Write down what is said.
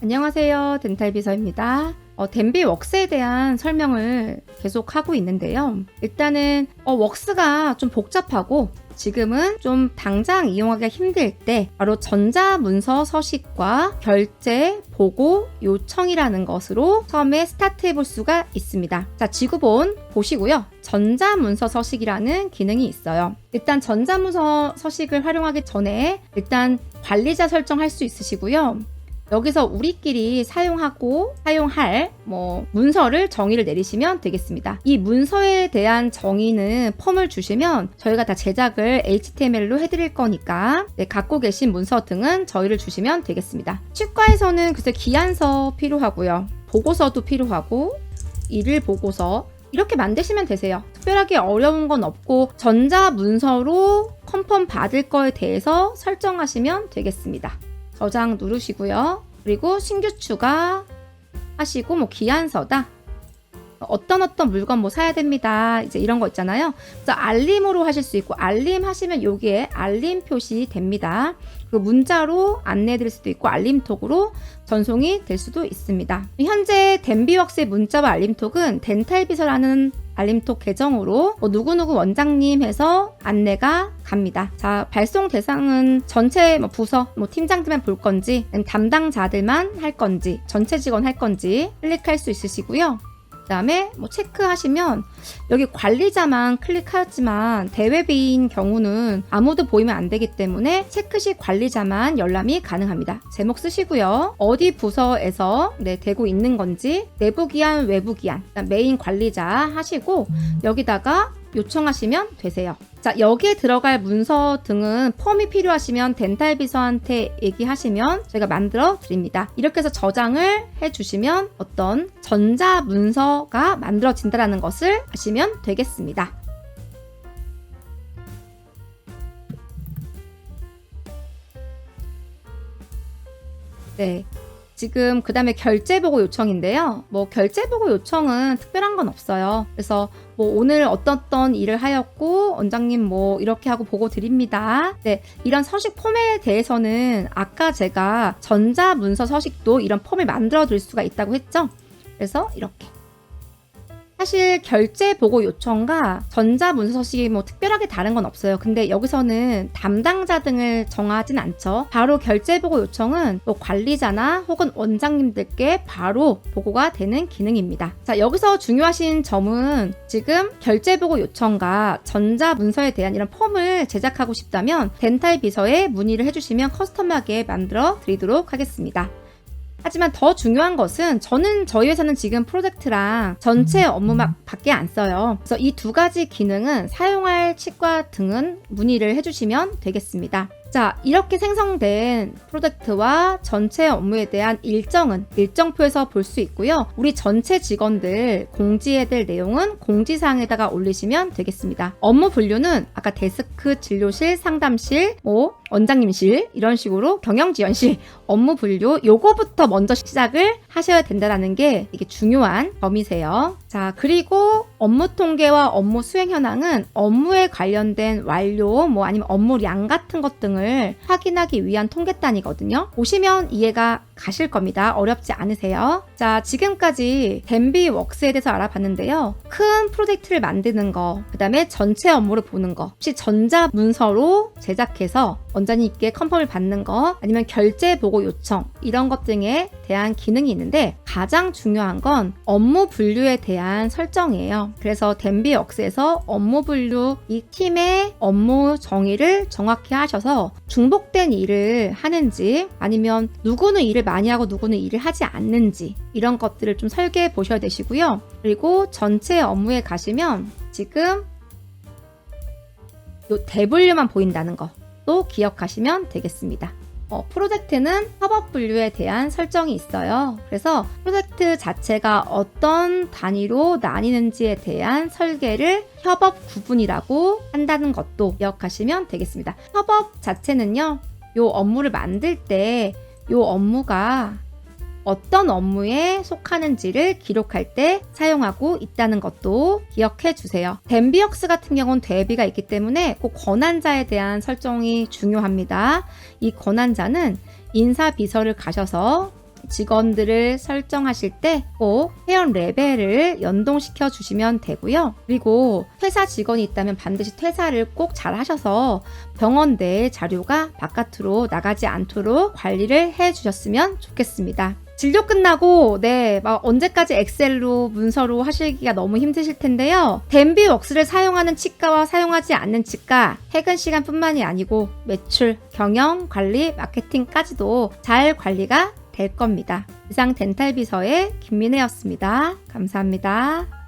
안녕하세요. 덴탈비서입니다. 덴비 웍스에 대한 설명을 계속 하고 있는데요. 일단은 웍스가 좀 복잡하고 지금은 좀 당장 이용하기가 힘들 때 바로 전자문서 서식과 결제, 보고, 요청이라는 것으로 처음에 스타트해 볼 수가 있습니다. 자, 지구본 보시고요. 전자문서 서식이라는 기능이 있어요. 일단 전자문서 서식을 활용하기 전에 일단 관리자 설정할 수 있으시고요. 여기서 우리끼리 사용할 문서를 정의를 내리시면 되겠습니다. 이 문서에 대한 정의는 펌을 주시면 저희가 다 제작을 HTML로 해드릴 거니까 갖고 계신 문서 등은 저희를 주시면 되겠습니다. 치과에서는 글쎄 기한서 필요하고요. 보고서도 필요하고 일일 보고서 이렇게 만드시면 되세요. 특별하게 어려운 건 없고 전자문서로 컨펌 받을 거에 대해서 설정하시면 되겠습니다. 저장 누르시고요. 그리고 신규 추가 하시고 기한서다. 어떤 물건 사야 됩니다. 이제 이런 거 있잖아요. 그래서 알림으로 하실 수 있고 알림 하시면 여기에 알림 표시 됩니다. 그리고 문자로 안내해 드릴 수도 있고 알림톡으로 전송이 될 수도 있습니다. 현재 덴비웍스의 문자와 알림톡은 덴탈비서라는 알림톡 계정으로 누구누구 원장님 해서 안내가 갑니다. 자, 발송 대상은 전체 부서 팀장들만 볼 건지 담당자들만 할 건지 전체 직원 할 건지 클릭할 수 있으시고요. 그 다음에 체크하시면 여기 관리자만 클릭하였지만 대외비인 경우는 아무도 보이면 안 되기 때문에 체크 시 관리자만 열람이 가능합니다. 제목 쓰시고요. 어디 부서에서 되고 있는 건지 내부 기한, 외부 기한, 메인 관리자 하시고 여기다가 요청하시면 되세요. 자, 여기에 들어갈 문서 등은 펌이 필요하시면 덴탈비서한테 얘기하시면 저희가 만들어 드립니다. 이렇게 해서 저장을 해주시면 어떤 전자문서가 만들어진다는 것을 아시면 되겠습니다. 네. 지금 그 다음에 결제보고 요청인데요. 결제보고 요청은 특별한 건 없어요. 그래서 오늘 어떤 일을 하였고 원장님 이렇게 하고 보고 드립니다. 네, 이런 서식 폼에 대해서는 아까 제가 전자문서 서식도 이런 폼을 만들어 드릴 수가 있다고 했죠. 그래서 이렇게 사실 결제 보고 요청과 전자문서 서식이 특별하게 다른 건 없어요. 근데 여기서는 담당자 등을 정하진 않죠. 바로 결제 보고 요청은 관리자나 혹은 원장님들께 바로 보고가 되는 기능입니다. 자, 여기서 중요하신 점은 지금 결제 보고 요청과 전자문서에 대한 이런 폼을 제작하고 싶다면 덴탈비서에 문의를 해주시면 커스텀하게 만들어 드리도록 하겠습니다. 하지만 더 중요한 것은 저희 회사는 지금 프로젝트랑 전체 업무만 밖에 안 써요. 그래서 이 두 가지 기능은 사용할 치과 등은 문의를 해주시면 되겠습니다. 자, 이렇게 생성된 프로젝트와 전체 업무에 대한 일정은 일정표에서 볼 수 있고요. 우리 전체 직원들 공지해야 될 내용은 공지사항에다가 올리시면 되겠습니다. 업무 분류는 아까 데스크, 진료실, 상담실, 원장님실 이런 식으로 경영지원실 업무 분류 요거부터 먼저 시작을 하셔야 된다는 게 이게 중요한 점이세요. 자, 그리고 업무 통계와 업무 수행 현황은 업무에 관련된 완료 아니면 업무량 같은 것 등을 확인하기 위한 통계단이거든요. 보시면 이해가 가실 겁니다. 어렵지 않으세요? 자, 지금까지 덴비웍스에 대해서 알아봤는데요. 큰 프로젝트를 만드는 거, 그 다음에 전체 업무를 보는 거, 혹시 전자문서로 제작해서 원장님께 컨펌을 받는 거, 아니면 결제 보고 요청 이런 것 등에 대한 기능이 있는데 가장 중요한 건 업무 분류에 대한 설정이에요. 그래서 덴비웍스에서 업무 분류 이 팀의 업무 정의를 정확히 하셔서 중복된 일을 하는지 아니면 누구는 일을 많이 하고 누구는 일을 하지 않는지 이런 것들을 좀 설계해 보셔야 되시고요. 그리고 전체 업무에 가시면 지금 요 대분류만 보인다는 거 또 기억하시면 되겠습니다. 프로젝트는 협업 분류에 대한 설정이 있어요. 그래서 프로젝트 자체가 어떤 단위로 나뉘는지에 대한 설계를 협업 구분이라고 한다는 것도 기억하시면 되겠습니다. 협업 자체는요, 요 업무를 만들 때 요 업무가 어떤 업무에 속하는지를 기록할 때 사용하고 있다는 것도 기억해 주세요. 덴비웍스 같은 경우는 대비가 있기 때문에 꼭 권한자에 대한 설정이 중요합니다. 이 권한자는 인사비서를 가셔서 직원들을 설정하실 때 꼭 회원 레벨을 연동시켜 주시면 되고요. 그리고 퇴사 직원이 있다면 반드시 퇴사를 꼭 잘 하셔서 병원 내 자료가 바깥으로 나가지 않도록 관리를 해 주셨으면 좋겠습니다. 진료 끝나고 막 언제까지 엑셀로 문서로 하시기가 너무 힘드실 텐데요. 댄비웍스를 사용하는 치과와 사용하지 않는 치과, 퇴근 시간뿐만이 아니고 매출, 경영, 관리, 마케팅까지도 잘 관리가 될 겁니다. 이상 덴탈비서의 김민혜였습니다. 감사합니다.